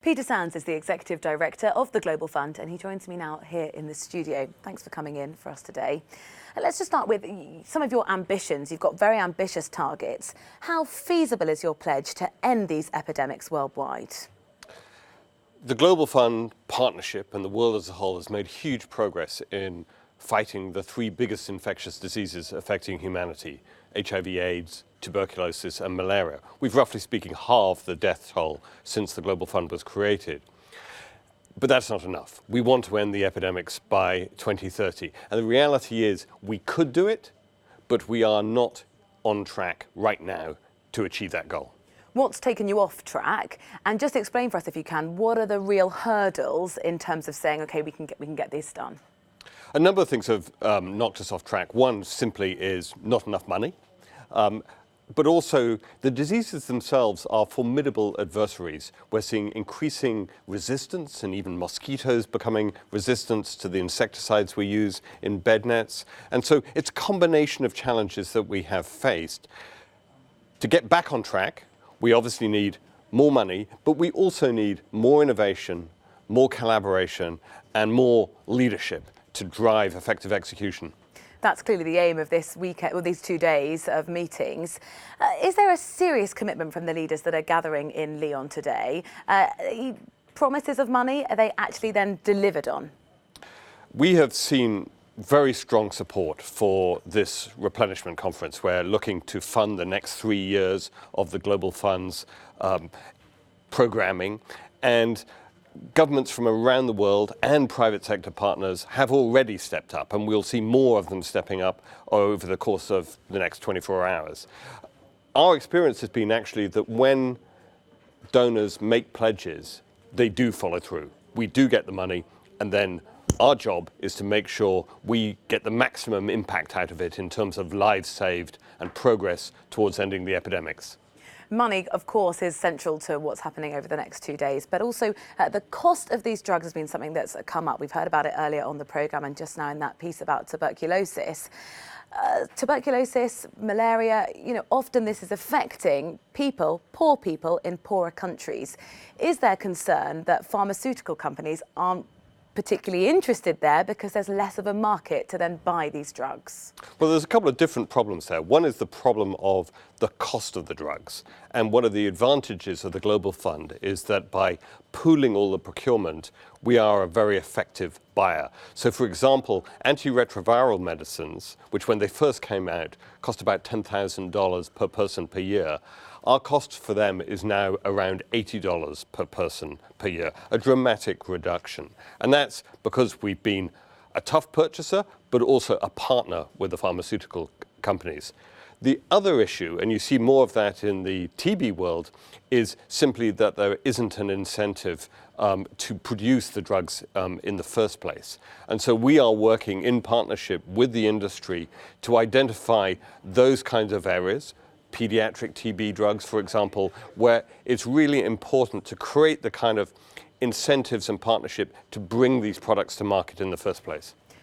Peter Sands is the Executive Director of the Global Fund, and he joins me now here in the studio. Thanks for coming in for us today. Let's just start with some of your ambitions. You've got very ambitious targets. How feasible is your pledge to end these epidemics worldwide? The Global Fund partnership and the world as a whole has made huge progress in fighting the three biggest infectious diseases affecting humanity: HIV/AIDS, tuberculosis and malaria. We've roughly speaking halved the death toll since the Global Fund was created. But that's not enough. We want to end the epidemics by 2030. And the reality is we could do it, but we are not on track right now to achieve that goal. What's taken you off track? And just explain for us, if you can, what are the real hurdles in terms of saying, OK, we can get this done? A number of things have knocked us off track. One simply is not enough money. But also, the diseases themselves are formidable adversaries. We're seeing increasing resistance, and even mosquitoes becoming resistant to the insecticides we use in bed nets. And so it's a combination of challenges that we have faced. To get back on track, we obviously need more money, but we also need more innovation, more collaboration, and more leadership to drive effective execution. That's clearly the aim of this weekend, or these 2 days of meetings. Is there a serious commitment from the leaders that are gathering in Lyon today? Promises of money, are they actually then delivered on? We have seen very strong support for this replenishment conference. We're looking to fund the next 3 years of the Global Fund's programming, and governments from around the world and private sector partners have already stepped up, and we'll see more of them stepping up over the course of the next 24 hours. Our experience has been actually that when donors make pledges, they do follow through. We do get the money, and then our job is to make sure we get the maximum impact out of it in terms of lives saved and progress towards ending the epidemics. Money, of course, is central to what's happening over the next 2 days, but also the cost of these drugs has been something that's come up. We've heard about it earlier on the programme and just now in that piece about tuberculosis. Tuberculosis, malaria, often this is affecting people, poor people in poorer countries. Is there concern that pharmaceutical companies aren't particularly interested there because there's less of a market to then buy these drugs? Well, there's a couple of different problems there. One is the problem of the cost of the drugs. And one of the advantages of the Global Fund is that by pooling all the procurement, we are a very effective buyer. So, for example, antiretroviral medicines, which when they first came out cost about $10,000 per person per year, our cost for them is now around $80 per person per year, a dramatic reduction. And that's because we've been a tough purchaser, but also a partner with the pharmaceutical companies. The other issue, and you see more of that in the TB world, is simply that there isn't an incentive to produce the drugs in the first place. And so we are working in partnership with the industry to identify those kinds of areas, pediatric TB drugs, for example, where it's really important to create the kind of incentives and partnership to bring these products to market in the first place.